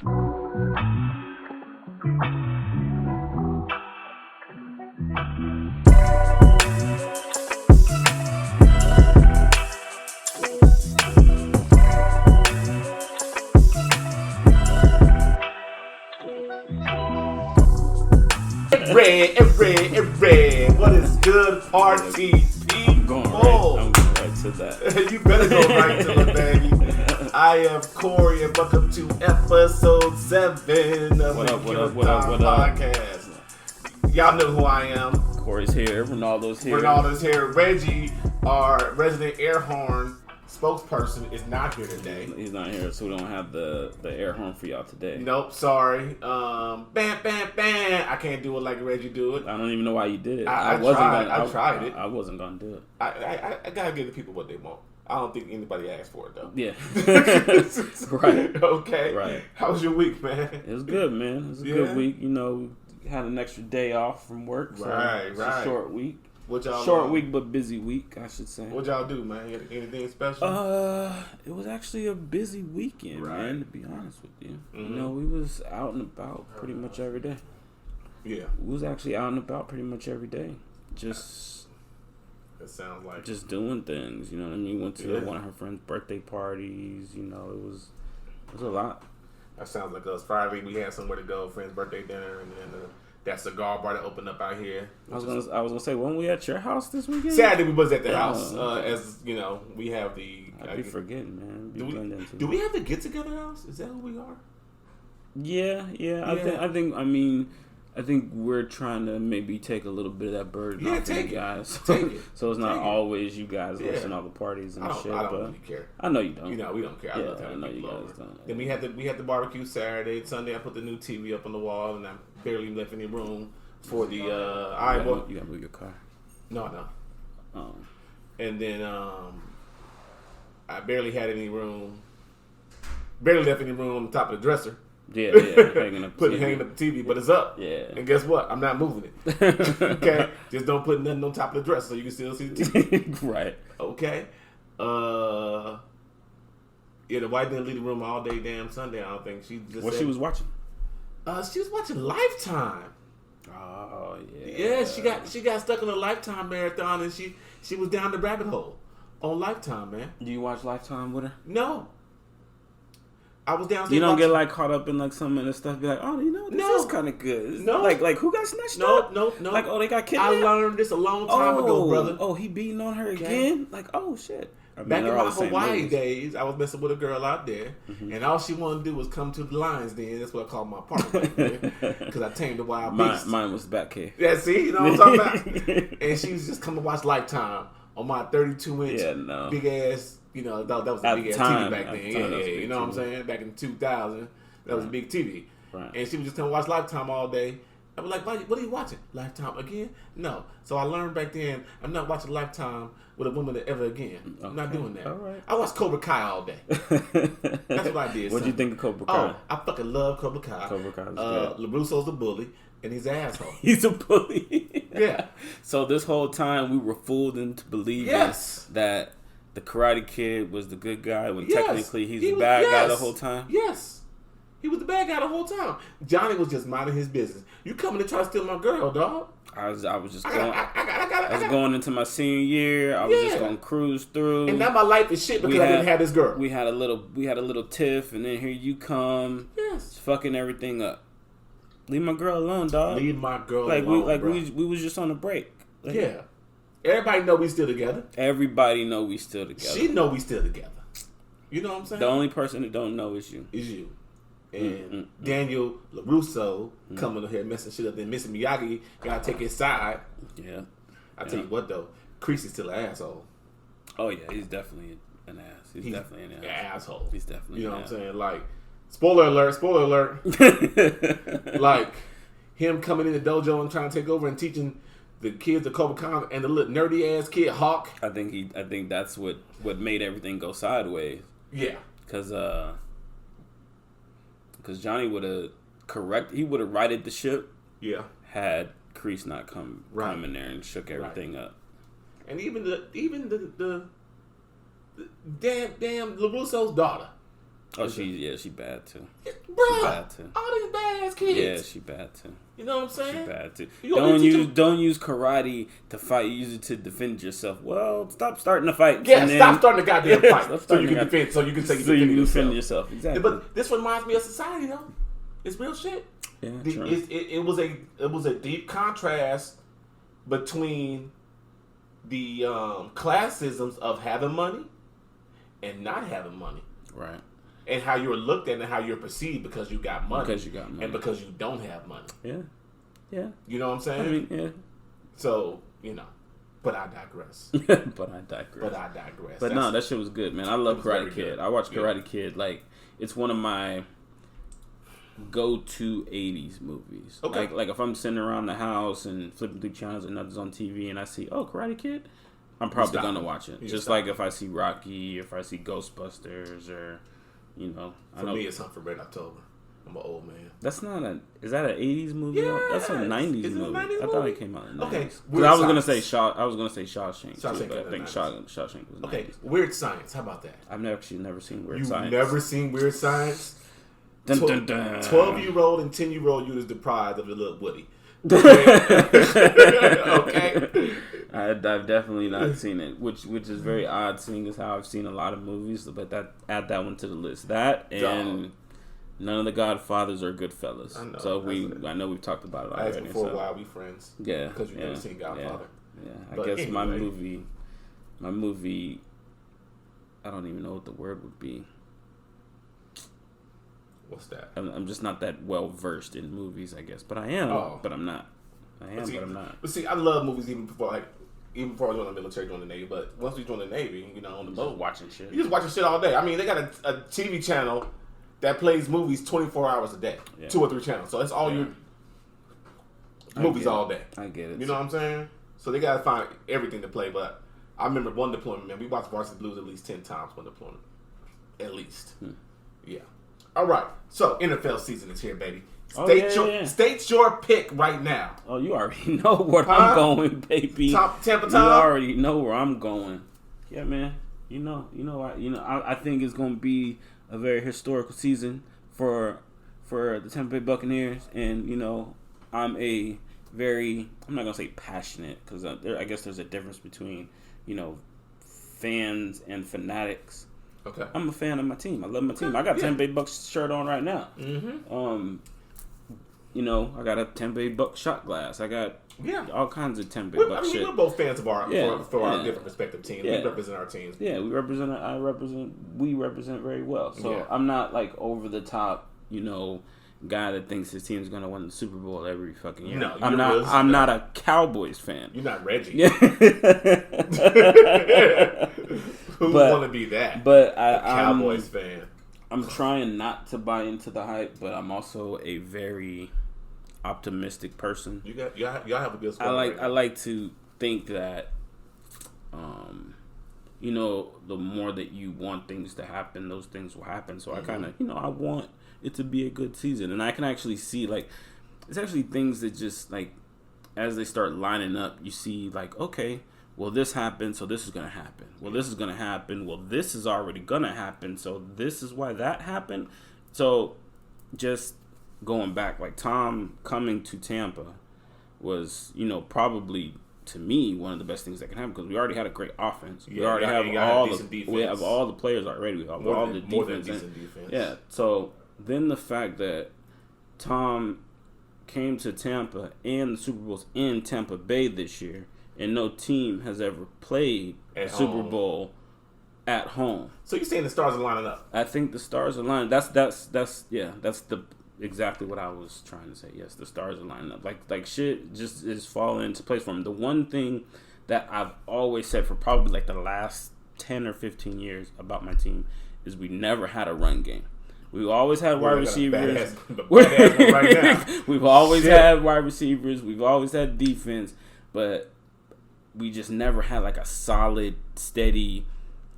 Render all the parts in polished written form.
Red. What is good, party people? I'm going right to that. You better go right to it, baby. I am Corey, and welcome to episode 7 of What the up? podcast. Y'all know who I am. Corey's here. Reynaldo's here. Reggie, our resident air horn spokesperson, is not here today. He's not here, so we don't have the air horn for y'all today. Nope, sorry. Bam, bam, bam. I can't do it like Reggie do it. I don't even know why you did it. I tried it. I wasn't gonna do it. I gotta give the people what they want. I don't think anybody asked for it though. Yeah. Right. Okay. Right. How was your week, man? It was good, man. It was a good week. You know, had an extra day off from work. So it's a short week. Short week, but busy week, I should say. What y'all do, man? Anything special? It was actually a busy weekend, man, to be honest with you. Mm-hmm. You know, we was out and about pretty much every day. Yeah. We was actually out and about pretty much every day. Just... It sounds like... Just doing things, you know what I mean? Went to one of her friend's birthday parties, you know, it was a lot. That sounds like us. Friday, we had somewhere to go, friend's birthday dinner, and then that cigar bar that opened up out here. I was gonna say, weren't we at your house this weekend? Saturday we was at the house. As you know, we have the. I'd be forgetting, man. Do we have the get together house? Is that who we are? Yeah. I think we're trying to maybe take a little bit of that burden off you guys. Take it. So it's not always you guys hosting all the parties and shit. I don't really care. I know you don't. You know, we don't care. I know you guys don't. Then we had the barbecue Saturday. Sunday, I put the new TV up on the wall, and I barely left any room for the. You gotta move your car. No. Oh. And then I barely had any room. Barely left any room on the top of the dresser. Yeah, hanging up the TV, but it's up. Yeah. And guess what? I'm not moving it. Okay? Just don't put nothing on top of the dresser so you can still see the TV. Right. Okay? The wife didn't leave the room all day damn Sunday, I don't think. She just What she was watching? She was watching Lifetime. Oh, yeah. Yeah, she got stuck in a Lifetime marathon, and she was down the rabbit hole on Lifetime, man. Do you watch Lifetime with her? No. I was downstairs. You don't get like caught up in like some of the stuff. Be like, oh, you know, this is kind of good. No, like who got snatched up? No. Like, oh, they got kidnapped. I learned this a long time ago, brother. Oh, he beating on her again? Like, oh shit. Back in my Hawaii days, I was messing with a girl out there, and all she wanted to do was come to the Lions Den. That's what I called my apartment, because I tamed the wild beast. Mine was Batcave. Yeah, see, you know what I'm talking about. And she was just coming to watch Lifetime on my 32-inch big ass. You know, that was a big ass TV back then. Yeah, you know what I'm saying? Back in 2000, that was a big TV. Right. And she was just going to watch Lifetime all day. I was like, what are you watching? Lifetime again? No. So I learned back then, I'm not watching Lifetime with a woman ever again. I'm not doing that. All right. I watched Cobra Kai all day. That's what I did. What'd you think of Cobra Kai? Oh, I fucking love Cobra Kai. Cobra Kai is good. LaRusso's a bully, and he's an asshole. He's a bully. Yeah. So this whole time, we were fooled into believing that the Karate Kid was the good guy when technically he's the bad guy the whole time? Yes. He was the bad guy the whole time. Johnny was just minding his business. You coming to try to steal my girl, dog? I was just going. I was going into my senior year. I was just going to cruise through. And now my life is shit because I didn't have this girl. We had a little tiff, and then here you come. Yes. Fucking everything up. Leave my girl alone, dog. Leave my girl alone. We was just on a break. Like, yeah. Everybody know we still together. Everybody know we still together. She know we still together. You know what I'm saying? The only person that don't know is you. And Daniel LaRusso coming in here messing shit up. Then Mr. Miyagi gotta take his side. Yeah. I tell you what though, Creasy's still an asshole. Oh yeah, he's definitely an ass. He's definitely an asshole. He's definitely. You know what I'm saying? Like, spoiler alert. Like him coming in the dojo and trying to take over and teaching the kids of Cobra Kai and the little nerdy ass kid Hawk. I think that's what made everything go sideways. Yeah. Because Johnny would have righted the ship. Yeah. Had Kreese not come in there and shook everything up. And even the damn LaRusso's daughter. Oh, she bad too. Bruh, she bad too. All these badass kids. Yeah, she bad too. You know what I'm saying? She bad too. Don't use karate to fight. Use it to defend yourself. Well, stop starting a fight. Yeah, stop starting a goddamn fight. So you can defend. So you can say you can defend yourself. Exactly. But this reminds me of society, though. It's real shit. Yeah, it was a deep contrast between the classisms of having money and not having money. Right. And how you're looked at and how you're perceived because you got money. And because you don't have money. Yeah. Yeah. You know what I'm saying? I mean, yeah. So, but I digress. But no, that shit was good, man. I love Karate Kid. Good. I watch Karate Kid. Like, it's one of my go-to 80s movies. Okay. Like if I'm sitting around the house and flipping through channels and nothing's on TV and I see, Karate Kid, I'm probably going to watch it. Just like if I see Rocky, if I see Ghostbusters, or... For me, it's Hunt for Red October. I'm an old man. That's not is that an 80s movie? Yeah, that's a 90s movie. I thought it came out in the 90s. Okay. I was gonna say Shawshank. But I think Shawshank was 90s. Okay. Weird Science. How about that? I've never seen Weird Science. You've never seen Weird Science? Dun, dun, dun. 12-year-old and 10-year-old you is deprived of a little Woody. Okay. I've definitely not seen it, which is very odd, seeing as how I've seen a lot of movies. But add that one to the list. That and none of the Godfathers are Goodfellas. I know. I know we've talked about it already. I asked before why we friends. Yeah, because you've never seen Godfather. Yeah. I guess anyway. my movie. I don't even know what the word would be. What's that? I'm just not that well versed in movies, I guess. But I am. But I'm not. But I'm not. But see, I love movies even before I joined the military, joined the Navy. But once we joined the Navy, on the boat, watching shit. You just watching shit all day. I mean, they got a TV channel that plays movies 24 hours a day, 2 or 3 channels. So that's all your movies all day. I get it. You know what I'm saying? So they got to find everything to play. But I remember one deployment, man. We watched Varsity Blues at least 10 times one deployment. At least. Yeah. All right. So NFL season is here, baby. State your pick right now. Oh, you already know where I'm going, baby. Tampa Tom? You already know where I'm going. Yeah, man. I think it's going to be a very historical season for the Tampa Bay Buccaneers, and I'm not gonna say passionate, because I guess there's a difference between fans and fanatics. Okay. I'm a fan of my team. I love my team. I got a Tampa Bay Bucks shirt on right now. Mm-hmm. I got a Tampa Bay Bucks shot glass. I got all kinds of Tampa Bay Bucks shit. We're both fans of our our different respective teams. Yeah. We represent our teams. Yeah, we represent very well. So I'm not like over the top, guy that thinks his team's gonna win the Super Bowl every fucking year. No, I'm not a Cowboys fan. You're not Reggie. Yeah. Who want to be that? But Cowboys fan. I'm trying not to buy into the hype, but I'm also a very optimistic person. Y'all have a good squad. I like to think that, the more that you want things to happen, those things will happen. So I kind of, I want it to be a good season, and I can actually see it's actually things that just as they start lining up, you see okay. Well, this happened, so this is going to happen. Well, this is going to happen. Well, this is already going to happen, so this is why that happened. So, just going back, Tom coming to Tampa was, probably, to me, one of the best things that can happen, because we already had a great offense. We already have all the players already. We have all the defense. More than decent defense. Yeah, so then the fact that Tom came to Tampa and the Super Bowl's in Tampa Bay this year, and no team has ever played a Super Bowl at home. So you're saying the stars are lining up? I think the stars are lining. That's exactly what I was trying to say. Yes, the stars are lining up. Like shit just is falling into place for them. The one thing that I've always said for probably the last 10 or 15 years about my team is we never had a run game. We've always had wide receivers. Right now. We've always had wide receivers. We've always had defense, but we just never had a solid, steady,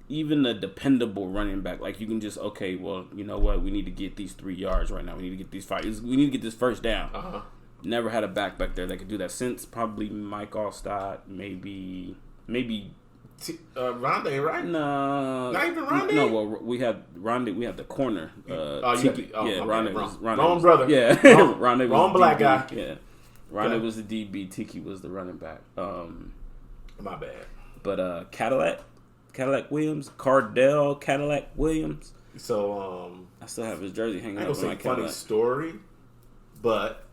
even a dependable running back. You can just, okay, well, you know what? We need to get these 3 yards right now. We need to get these 5. We need to get this first down. Uh-huh. Never had a back there that could do that since probably Mike Allstott, maybe Rondé, right? No, not even Rondé. No, well, we had Rondé. We had the corner. Rondé was wrong brother. Yeah, Rondé was wrong black DB. guy. Yeah, Rondé was the DB. Tiki was the running back. My bad. But Cadillac Williams, Cardell Cadillac Williams. So I still have his jersey hanging up. I ain't gonna say funny story, but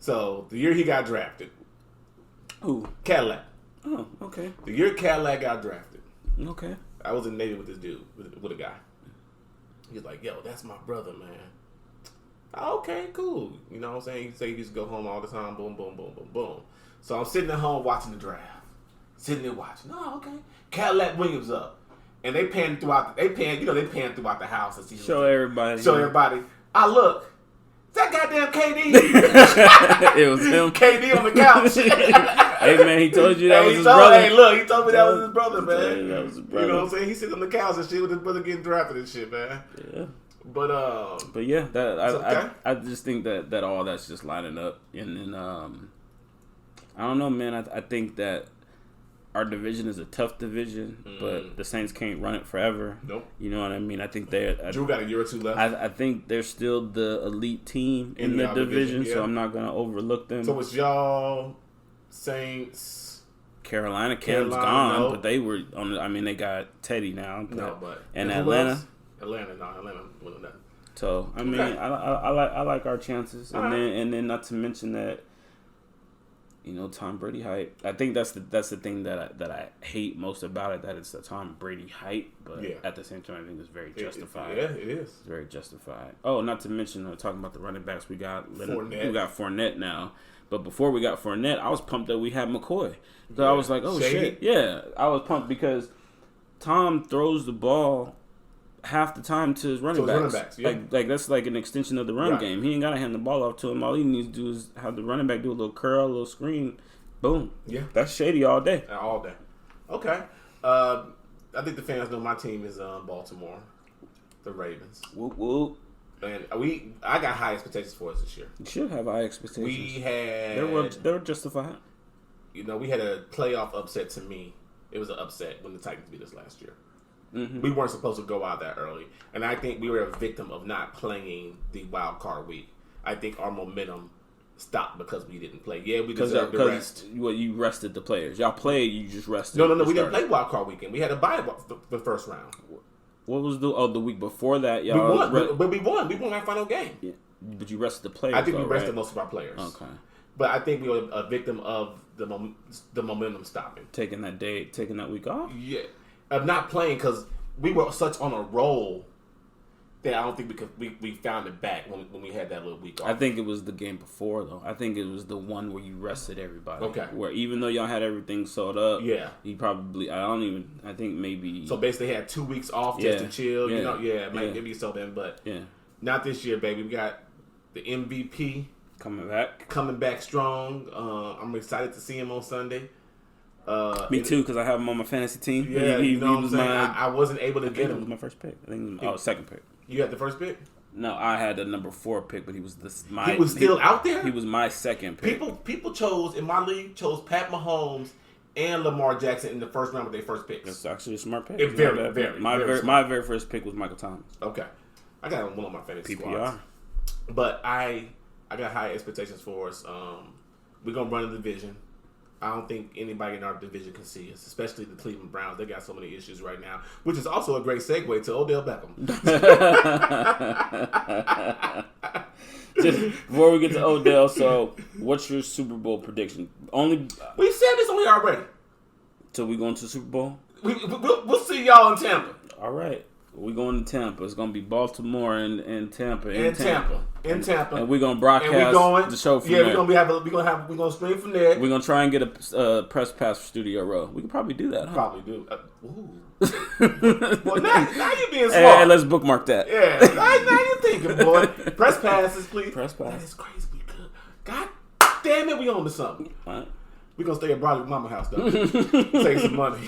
so the year he got drafted. Who? Cadillac. Oh, okay. The year Cadillac got drafted. Okay. I was in the Navy with this dude, with a guy. He's like, yo, that's my brother, man. Oh, okay, cool. You know what I'm saying? He said he used to go home all the time. Boom, boom, boom, boom, boom. So I'm sitting at home watching the draft. Sitting there watching. Oh, okay. Cadillac Williams up. And they pan throughout the house. And show everybody. I look. That goddamn KD. It was him. KD on the couch. Hey, man, he told you that was his brother. Hey, look, he told me that was his brother, man. That was his brother. You know what I'm saying? He sitting on the couch and shit with his brother getting drafted and shit, man. Yeah. But yeah, okay. I just think that all that's just lining up. And then, I don't know, man. I think that our division is a tough division, but the Saints can't run it forever. Nope. You know what I mean? I think Drew got a year or two left. I think they're still the elite team in the division, so I'm not going to overlook them. So it's y'all, Saints, Cam's gone, but they were on. I mean, they got Teddy now. And Atlanta. Atlanta wasn't nothing. So I mean, I like our chances, and then not to mention that. You know, Tom Brady hype. I think that's the thing that I hate most about it. That it's the Tom Brady hype, but at the same time, I think it's very justified. It is. It's very justified. Oh, not to mention, talking about the running backs, we got Fournette now. But before we got Fournette, I was pumped that we had McCoy. So I was like, oh shit, yeah. I was pumped because Tom throws the ball half the time to his running backs. Like that's like an extension of the run game. He ain't gotta hand the ball off to him. All he needs to do is have the running back do a little curl, a little screen, boom. Yeah, that's shady all day. All day. Okay. I think the fans know my team is Baltimore, the Ravens. Whoop whoop. And I got high expectations for us this year. You should have high expectations. They were justified. You know, we had a playoff upset. To me, it was an upset when the Titans beat us last year. Mm-hmm. We weren't supposed to go out that early. And I think we were a victim of not playing the wild card week. I think our momentum stopped because we didn't play. Yeah, we deserved the rest. Well, you rested the players. Y'all played, you just rested. No, we didn't play wild card weekend. We had a bye the first round. What was the week before that? Y'all we won. We won our final game. Yeah. But you rested the players. I think we rested most of our players. Okay. But I think we were a victim of the momentum stopping. Taking that week off? Yeah. Of not playing because we were such on a roll that I don't think we found it back when we had that little week off. I think it was the game before, though. I think it was the one where you rested everybody. Okay. Where even though y'all had everything sold up, yeah, you probably, I think maybe. So basically had 2 weeks off just to chill. Yeah. You know, maybe so then, but not this year, baby. We got the MVP coming back strong. I'm excited to see him on Sunday. Me too, because I have him on my fantasy team. Yeah, you know what I'm saying? I wasn't able to get him. It was my first pick. I think it was second pick. You had the first pick? No, I had the number 4 pick, but he was He was still out there? He was my second pick. People chose, in my league, Pat Mahomes and Lamar Jackson in the first round with their first picks. That's actually a smart pick. My very first pick was Michael Thomas. Okay. I got one on my fantasy PPR. squads. But I got high expectations for us. We're going to run the division. I don't think anybody in our division can see us, especially the Cleveland Browns. They got so many issues right now, which is also a great segue to Odell Beckham. Just before we get to Odell, so what's your Super Bowl prediction? We said this already. So we going to the Super Bowl? We'll see y'all in Tampa. All right. We're going to Tampa. It's going to be Baltimore and Tampa. In Tampa. And we're going to broadcast the show from there. Yeah, we're going to stream from there. We're going to try and get a press pass for Studio Row. We could probably do that, huh? Probably do. Well, now you're being smart. Hey, let's bookmark that. Yeah. Now you're thinking, boy. Press passes, please. Press pass. That is crazy. We could. God damn it, we on to something. All right. We're going to stay at Broderick Mama house, though. Save some money.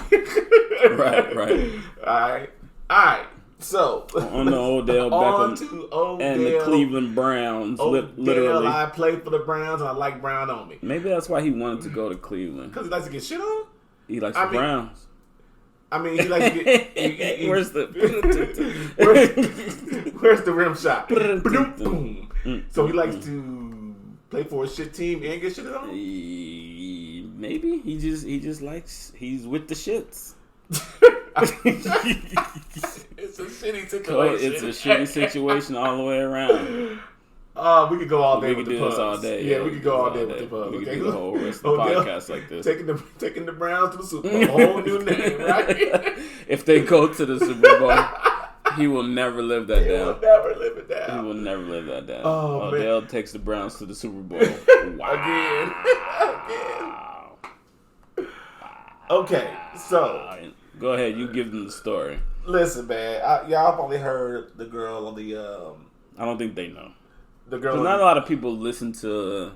Right. All right. So on to Odell Beckham and the Cleveland Browns. Literally, I played for the Browns and I like Brown on me. Maybe that's why he wanted to go to Cleveland because he likes to get shit on. He likes the Browns. I mean, he likes to get. Where's the where's the rim shot? Boom. So he likes to play for a shit team and get shit on. Maybe he just likes. He's with the shits. It's a shitty situation. It's a shitty situation all the way around. We could go all day with the puns. This all day. Yeah, we could go all day with the puns. We could do the whole rest of the podcast like this. Taking the Browns to the Super Bowl. A whole new name, right? If they go to the Super Bowl, he will never live that down. He will never live it down. He will never live that down. Oh, Odell takes the Browns to the Super Bowl. Wow. Again. Okay, so go ahead. You give them the story. Listen, man. Y'all probably heard the girl on the. I don't think they know. The girl. Not a lot of people listen to.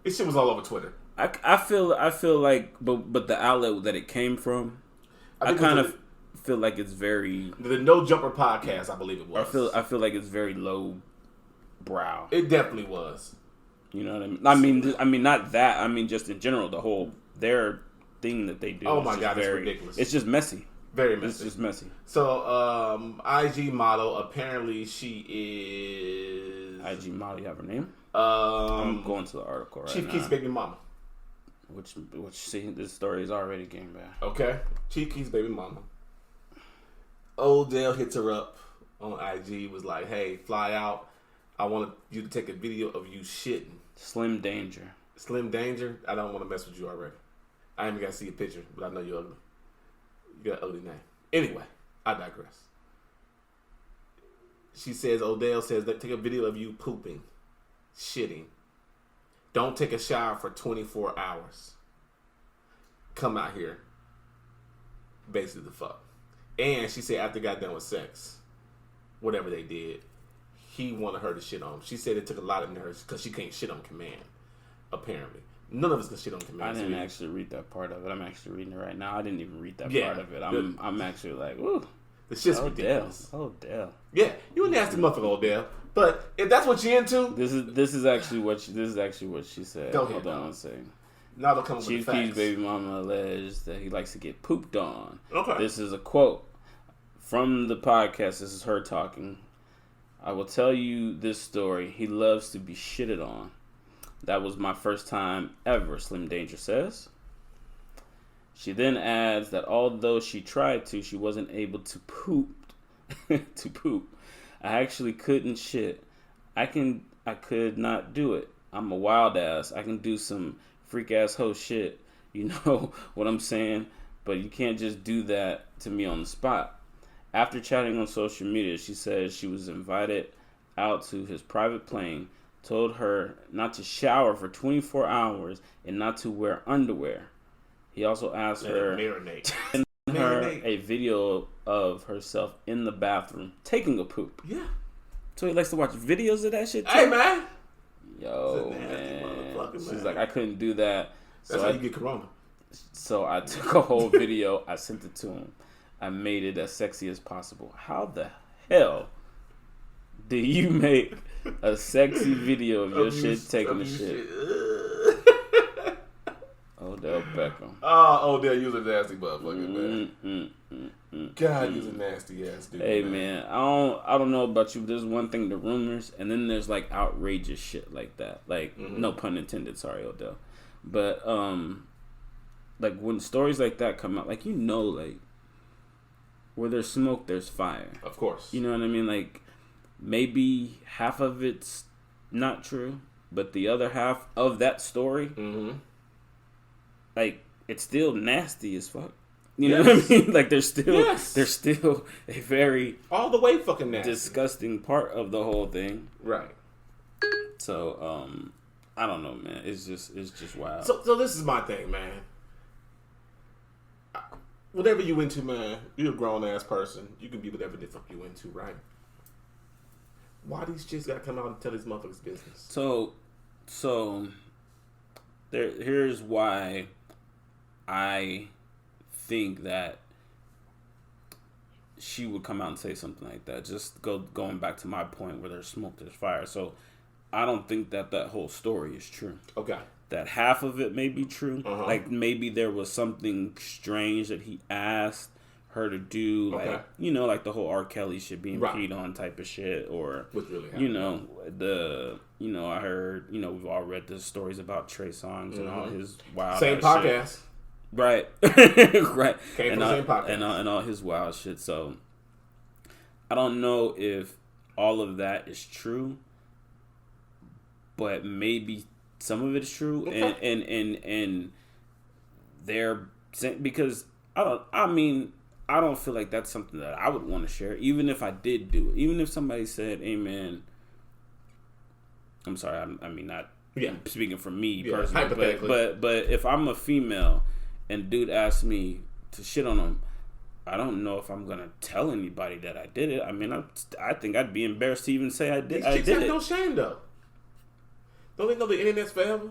This shit was all over Twitter. I feel like, but the outlet that it came from, I kind of feel like it's very the No Jumper podcast. I believe it was. I feel like it's very low brow. It definitely was. You know what I mean? I mean not that. I mean just in general, the whole their thing that they do. Oh my god, it's ridiculous. It's just messy. Very messy. It's just messy. So, IG model. Apparently, she is IG model. You have her name? I'm going to the article right Chief now. Keef's baby mama. Which see, this story is already getting bad. Okay, Chief Keef's baby mama. Odell hits her up on IG. Was like, "Hey, fly out. I want you to take a video of you shitting." Slim Danger. Slim Danger. I don't want to mess with you already. I ain't even got to see a picture, but I know you're ugly. You got an ugly name. Anyway, I digress. She says, Odell says, take a video of you pooping, shitting. Don't take a shower for 24 hours. Come out here. Basically the fuck. And she said after they got done with sex, whatever they did, he wanted her to shit on him. She said it took a lot in her because she can't shit on command, apparently. None of us can shit on command. I didn't actually read that part of it. I'm actually reading it right now. I didn't even read that part of it. I'm actually like, ooh. The shit's ridiculous. Odell. Yeah, you a nasty motherfucker, Odell. But if that's what you into, this is actually what she said. Go ahead. Hold on one second. Now they'll come with Chief the facts. Keef's baby mama alleged that he likes to get pooped on. Okay. This is a quote from the podcast. This is her talking. I will tell you this story. He loves to be shitted on. That was my first time ever, Slim Danger says. She then adds that although she tried to, she wasn't able to poop. I actually couldn't shit. I could not do it. I'm a wild ass. I can do some freak ass hoe shit. You know what I'm saying? But you can't just do that to me on the spot. After chatting on social media, she says she was invited out to his private plane, told her not to shower for 24 hours and not to wear underwear. He also asked her to send her a video of herself in the bathroom taking a poop. Yeah. So he likes to watch videos of that shit too? Hey, man. Yo, man. She's like, I couldn't do that. That's how you get corona. So I took a whole video. I sent it to him. I made it as sexy as possible. How the hell do you make a sexy video of your shit taking the shit? Odell Beckham. Oh, Odell, you're a nasty motherfucker, man. God, you're a nasty ass dude. Hey, man, I don't know about you, but there's one thing, the rumors, and then there's like outrageous shit like that. Like, no pun intended, sorry, Odell. But, like when stories like that come out, like, you know, like, where there's smoke, there's fire. Of course. You know what I mean? Like, maybe half of it's not true, but the other half of that story, like, it's still nasty as fuck. You know what I mean? Like, there's still a very all the way fucking nasty, disgusting part of the whole thing. Right. So, I don't know, man. It's just wild. So this is my thing, man. Whatever you into, man, you're a grown ass person. You can be whatever the fuck you into, right? Why these chicks gotta come out and tell these motherfuckers business? So here's why I think that she would come out and say something like that. Just going back to my point, where there's smoke, there's fire. So I don't think that whole story is true. Okay. that half of it may be true. Like maybe there was something strange that he asked her to do, like like the whole R. Kelly shit being peed on type of shit, or really I heard we've all read the stories about Trey Songz and all his wild same podcast, shit. Right, right, came from the same podcast and all his wild shit. So I don't know if all of that is true, but maybe some of it is true, and they're because I don't feel like that's something that I would want to share, even if I did do it. Even if somebody said, "Hey, man," I'm sorry, I mean not speaking for me personally, but if I'm a female and dude asks me to shit on him, I don't know if I'm gonna tell anybody that I did it. I mean, I think I'd be embarrassed to even say I did. These chicks have no shame though. Don't they know the internet's forever?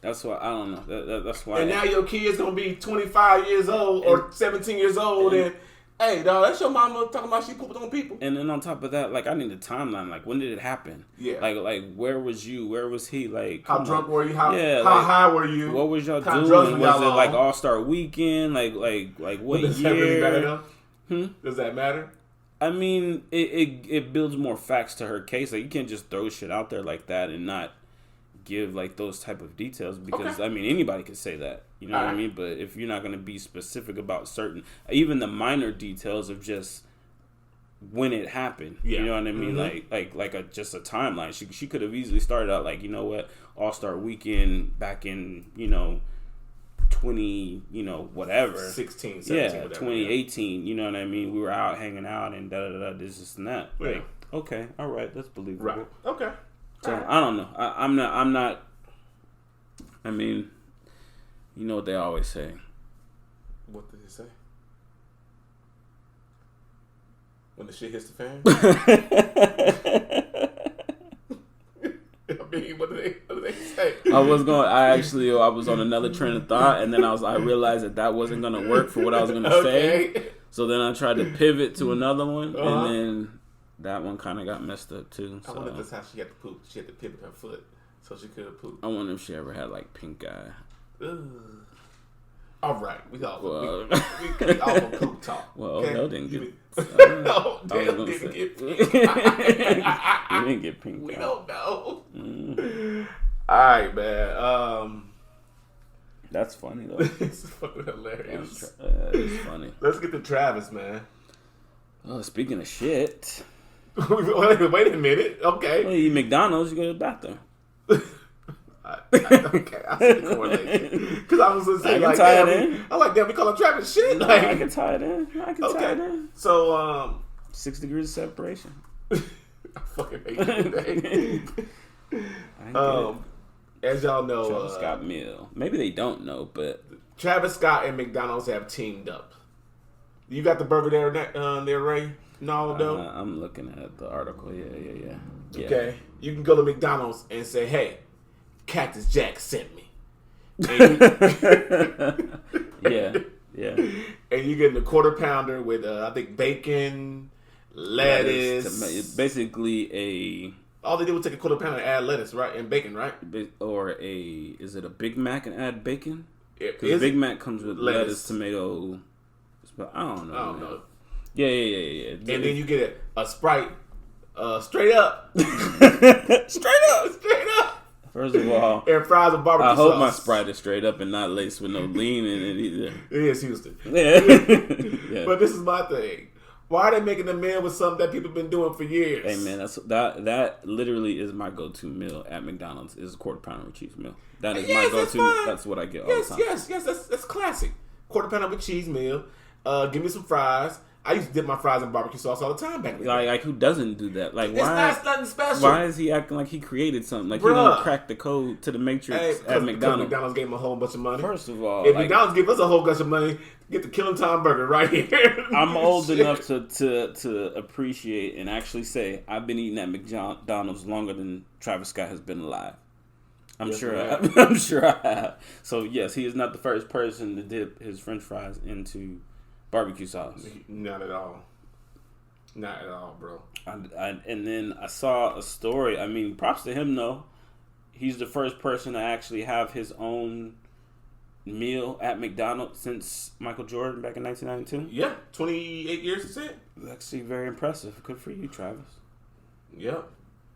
That's why I don't know. That's why. And now your kid's gonna be 25 years old or 17 years old, and hey, dog, that's your mama talking about she pooped on people. And then on top of that, like I need a timeline. Like when did it happen? Yeah. Like where was you? Where was he? Like how drunk were you? How high were you? What was y'all doing? Was it like All-Star Weekend? Like what Does year? That really matter, Does that matter? I mean, it builds more facts to her case. Like you can't just throw shit out there like that and not give like those type of details, because I mean anybody could say that, you know what I mean, but if you're not going to be specific about certain, even the minor details of just when it happened, you know what I mean, like just a timeline, she could have easily started out like, you know what, All-Star Weekend back in 20 whatever 16 17 whatever, 2018, you know what I mean, we were out hanging out and this and that, like okay, all right, that's believable, right, okay. So I don't know. I'm not. I mean, you know what they always say. What did he say? When the shit hits the fan. I mean, what do they say? I was on another train of thought, and then I realized that wasn't gonna work for what I was gonna say. So then I tried to pivot to another one, and then that one kind of got messed up too. So. I wonder if that's how she had to poop. She had to pivot her foot so she could poop. I wonder if she ever had like pink eye. All right, we all on poop talk. Well, Odell didn't get. Odell didn't get pink. He didn't get pink. We don't know. All right, man. That's funny though. It's fucking hilarious. It's funny. Let's get to Travis, man. Oh, speaking of shit. Wait a minute. Okay. Well, you eat McDonald's, you go to the bathroom. Okay, I see the correlation. Because I was going to say, like, damn, we call him Travis shit. Like, I can tie it in. Tie it in. So, 6 degrees of separation. I fucking hate you today. As y'all know, Travis Scott meal. Maybe they don't know, but Travis Scott and McDonald's have teamed up. You got the burger there, Ray? No, though. I'm looking at the article. Yeah. Okay, you can go to McDonald's and say, "Hey, Cactus Jack sent me." And yeah. And you get a quarter pounder with, I think, bacon, lettuce. It's basically all they did was take a quarter pounder and add lettuce, right, and bacon, right? Is it a Big Mac and add bacon? Because Big Mac comes with lettuce, tomato. But I don't know. Yeah. And then you get a Sprite, straight up. Straight up. First of all, and fries with barbecue sauce. I hope my Sprite is straight up and not laced with no lean in it either. It is Houston. Yeah. But this is my thing. Why are they making a meal with something that people have been doing for years? Hey man, that literally is my go-to meal at McDonald's. Is a quarter pounder with cheese meal. That is my go-to. That's what I get all the time. Yes. That's classic. Quarter pounder with cheese meal. Give me some fries. I used to dip my fries in barbecue sauce all the time back then. Like who doesn't do that? Like why? It's nothing special. Why is he acting like he created something? Like he don't crack the code to the matrix at McDonald's. McDonald's gave him a whole bunch of money. First of all, if McDonald's gave us a whole bunch of money, get the Killing Time burger right here. I'm old enough to appreciate and actually say I've been eating at McDonald's longer than Travis Scott has been alive. I'm sure I have. So yes, he is not the first person to dip his French fries into barbecue sauce. Not at all, bro. And then I saw a story. I mean, props to him though. he's the first person to actually have his own meal at McDonald's since Michael Jordan back in 1992. Yeah, 28 years is it. That's actually very impressive. Good for you, Travis. Yep.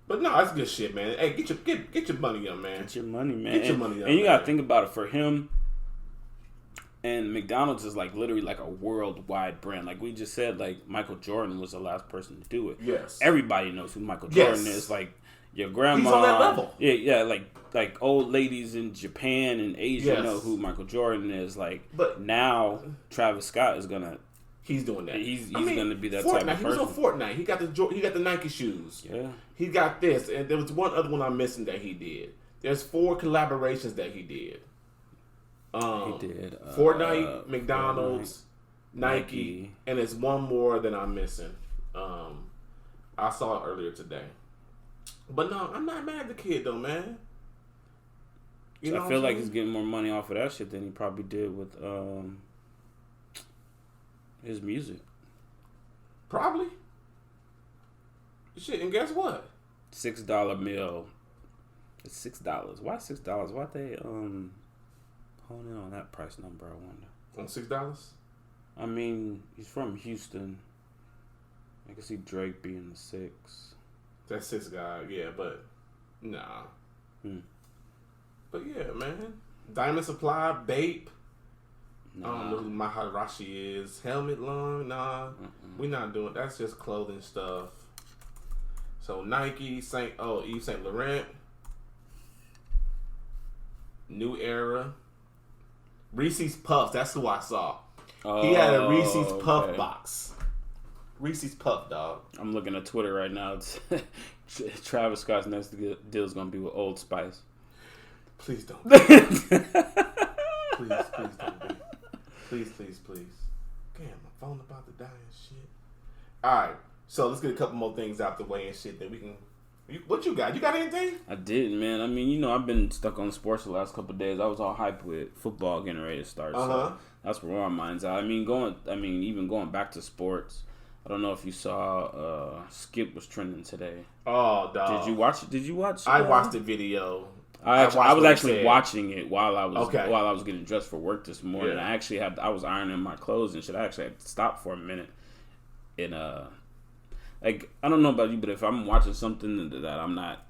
But no, that's good shit, man. Hey, get your money up, man. Get your money, man. Get your money up. And you gotta think about it for him. And McDonald's is like literally like a worldwide brand. Like we just said, like Michael Jordan was the last person to do it. Yes. Everybody knows who Michael Jordan is. Like your grandma. He's on that level. Yeah, like old ladies in Japan and Asia know who Michael Jordan is. Like, but now Travis Scott is gonna. He's doing that. He's gonna be that type of person. He was on Fortnite. He got the Nike shoes. Yeah. He got this, and there was one other one I'm missing that he did. There's 4 collaborations that he did. He did Fortnite, McDonald's, Nike, and there's one more that I'm missing. I saw it earlier today. But no, I'm not mad at the kid though, man. You know I feel like he's getting more money off of that shit than he probably did with his music. Probably. Shit, and guess what? $6 meal. It's $6. Why $6? Why they hone in on that price number, I wonder. On $6? I mean, he's from Houston. I can see Drake being the 6. That 6 guy, yeah, but nah. But yeah, man. Diamond Supply, Bape. Nah. I don't know who Maharashi is. Helmet Long, nah. We're not doing that's just clothing stuff. So Nike, Yves Saint Laurent, New Era, Reese's Puffs. That's who I saw. He had a Reese's Puff box. Reese's Puff, dog. I'm looking at Twitter right now. Travis Scott's next deal is going to be with Old Spice. Please don't. Please don't be. Please. Damn, my phone about to die and shit. All right, so let's get a couple more things out the way and shit. Then we can. What you got? You got anything? I didn't, man. I mean, I've been stuck on sports the last couple of days. I was all hyped with football getting ready to start. So that's where our minds are. Even going back to sports. I don't know if you saw Skip was trending today. Oh, dog. Did you watch? I watched the video. I was actually watching it while I was getting dressed for work this morning. Yeah. I was ironing my clothes and shit. I actually had to stop for a minute. And like I don't know about you, but if I'm watching something that I'm not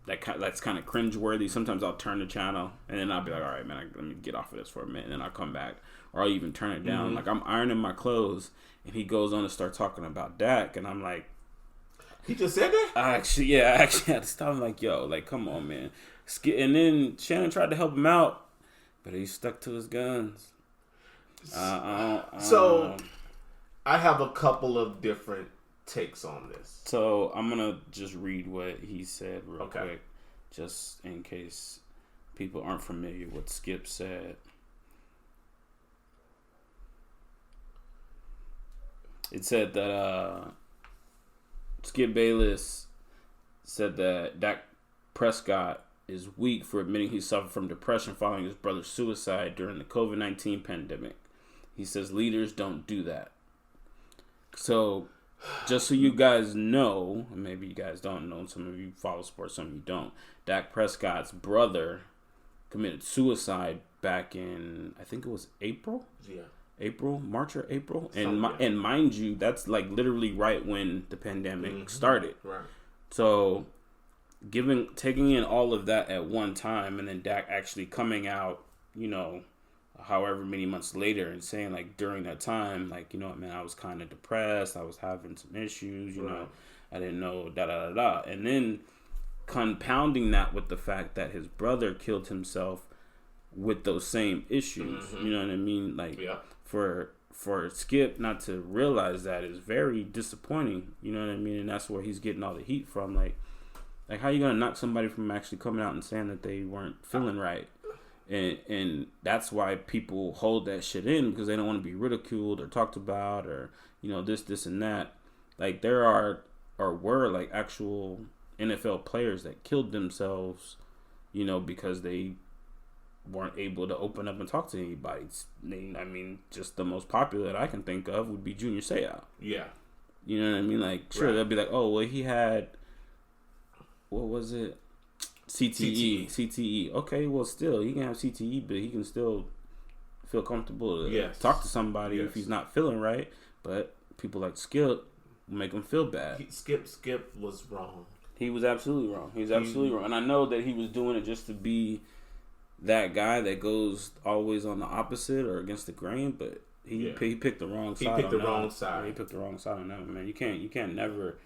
that's kind of cringeworthy, sometimes I'll turn the channel and then I'll be like, all right, man, let me get off of this for a minute, and then I'll come back, or I'll even turn it down. Like I'm ironing my clothes, and he goes on to start talking about Dak, and I'm like, he just said that? I actually had to stop. I'm like, yo, like, come on, man. And then Shannon tried to help him out, but he stuck to his guns. So I have a couple of different takes on this. So I'm going to just read what he said real quick, just in case people aren't familiar with what Skip said. It said that Skip Bayless said that Dak Prescott is weak for admitting he suffered from depression following his brother's suicide during the COVID-19 pandemic. He says leaders don't do that. So, just so you guys know, and maybe you guys don't know, some of you follow sports, some of you don't, Dak Prescott's brother committed suicide back in, I think it was April? Yeah. March or April. And mind you, that's like literally right when the pandemic started. Right. So taking in all of that at one time, and then Dak actually coming out, however many months later, and saying like during that time, like, man, I was kind of depressed, I was having some issues, I didn't know and then compounding that with the fact that his brother killed himself with those same issues. You know what I mean? Like, for Skip not to realize that is very disappointing. You know what I mean? And that's where he's getting all the heat from. Like how you gonna knock somebody from actually coming out and saying that they weren't feeling right? And that's why people hold that shit in, because they don't want to be ridiculed or talked about, or this and that. Like there were like actual NFL players that killed themselves, because they weren't able to open up and talk to anybody. Just the most popular that I can think of would be Junior Seau. Yeah. You know what I mean? Like, sure, they'll be like, oh, well, he had, what was it? CTE. Okay, well, still, he can have CTE, but he can still feel comfortable to talk to somebody if he's not feeling right. But people like Skip make him feel bad. Skip was wrong. He was absolutely wrong. He's absolutely wrong. And I know that he was doing it just to be that guy that goes always on the opposite or against the grain, but he picked the wrong side. He picked the wrong side. Yeah, he picked the wrong side on that, man. You can't never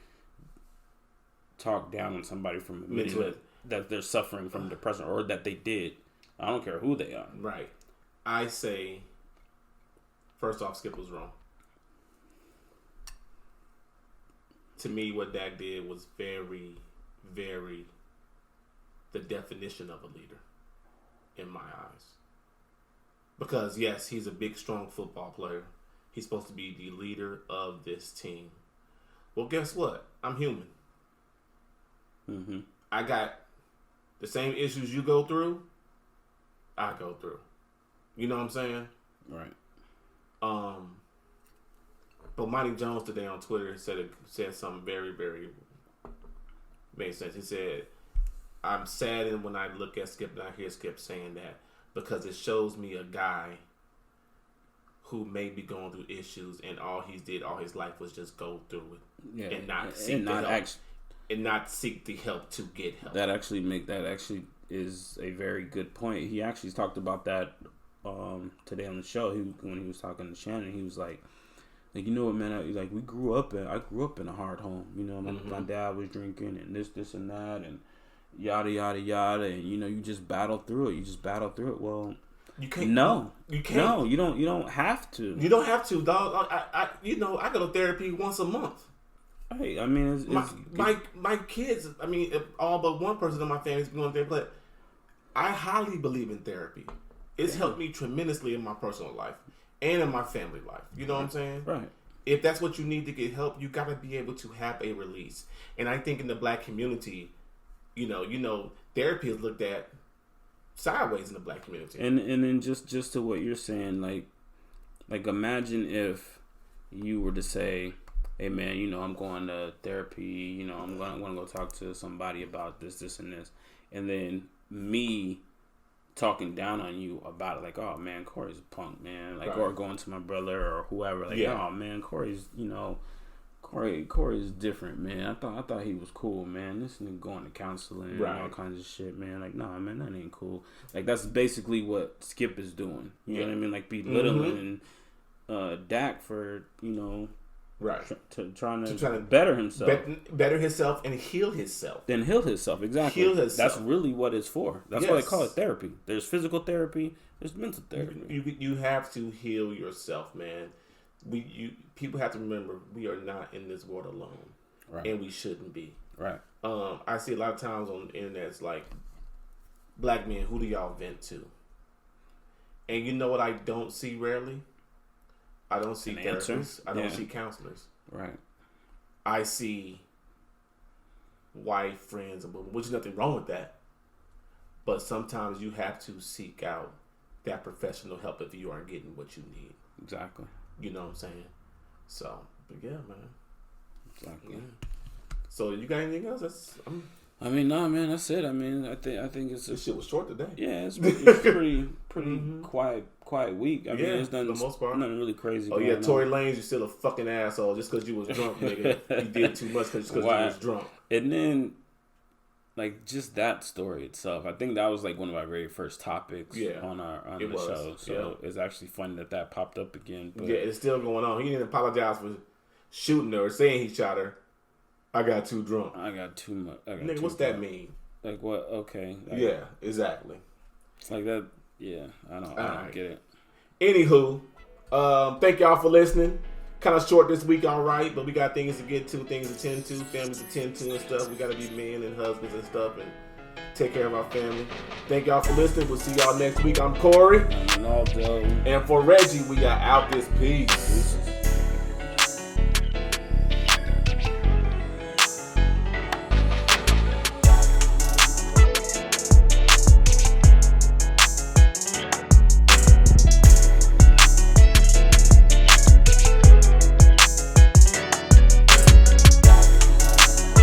talk down on somebody from admitting that they're suffering from depression or that they did. I don't care who they are. Right. I say, first off, Skip was wrong. To me, what Dak did was very, very the definition of a leader in my eyes. Because, yes, he's a big, strong football player. He's supposed to be the leader of this team. Well, guess what? I'm human. Mm-hmm. I got the same issues you go through, I go through. You know what I'm saying? Right. But Monty Jones today on Twitter said something very, very made sense. He said, I'm saddened when I look at Skip and I hear Skip saying that because it shows me a guy who may be going through issues and all he did all his life was just go through it and not seek the help. And not seek the help to get help. That actually is a very good point. He actually talked about that today on the show. When he was talking to Shannon, he was like, you know what, man? I grew up in a hard home. You know, my dad was drinking and this and that and yada yada yada, and you know, you just battle through it. Well, you can't. No, you can't. No, you don't have to. You don't have to, dog. I go to therapy once a month. Hey, I mean, it's my kids. I mean, all but one person in my family is going there, but I highly believe in therapy. It's helped me tremendously in my personal life and in my family life. You know what I'm saying? Right. If that's what you need to get help, you got to be able to have a release. And I think in the black community, you know, therapy is looked at sideways in the black community. And then just to what you're saying, like imagine if you were to say, hey man, you know, I'm going to therapy, you know, I'm going to go talk to somebody about this and this, and then me talking down on you about it, like, oh man, Corey's a punk, man, like, right. Or going to my brother or whoever, like, oh man, Corey's, you know, Corey's different, man. I thought he was cool, man. This nigga going to counseling and all kinds of shit, man. Like, nah, man, that ain't cool. Like, that's basically what Skip is doing. You know what I mean? Like, belittling Dak for, you know, trying to better himself, better himself, and heal himself. Exactly. Heal himself. That's really what it's for. That's why they call it therapy. There's physical therapy. There's mental therapy. You have to heal yourself, man. People have to remember we are not in this world alone, and we shouldn't be. Right. I see a lot of times on the internet, it's like, black men, who do y'all vent to? And you know what I don't see rarely? I don't see therapists. I don't see counselors. Right. I see white friends, which is nothing wrong with that. But sometimes you have to seek out that professional help if you aren't getting what you need. Exactly. You know what I'm saying? So, but yeah, man. Exactly. Yeah. So, you got anything else? I mean, nah, man. That's it. I mean, I think it's. This shit was short today. Yeah, it's pretty quiet week. I mean, it's done for the most part. Nothing really crazy. Oh yeah, Tory Lanez, you're still a fucking asshole just because you was drunk, nigga. You did too much because you was drunk. And then, like, just that story itself, I think that was like one of our very first topics on the show. So it's actually funny that popped up again. But yeah, it's still going on. He didn't apologize for shooting her or saying he shot her. I got too drunk. I got too much. Nigga, what's that mean? Like what? Okay. Yeah, exactly. Like that. Yeah, I don't get it. Anywho, thank y'all for listening. Kind of short this week, all right, but we got things to get to, things to tend to, families to tend to and stuff. We got to be men and husbands and stuff and take care of our family. Thank y'all for listening. We'll see y'all next week. I'm Corey. I'm Reynaldo. And for Reggie, we are out this piece.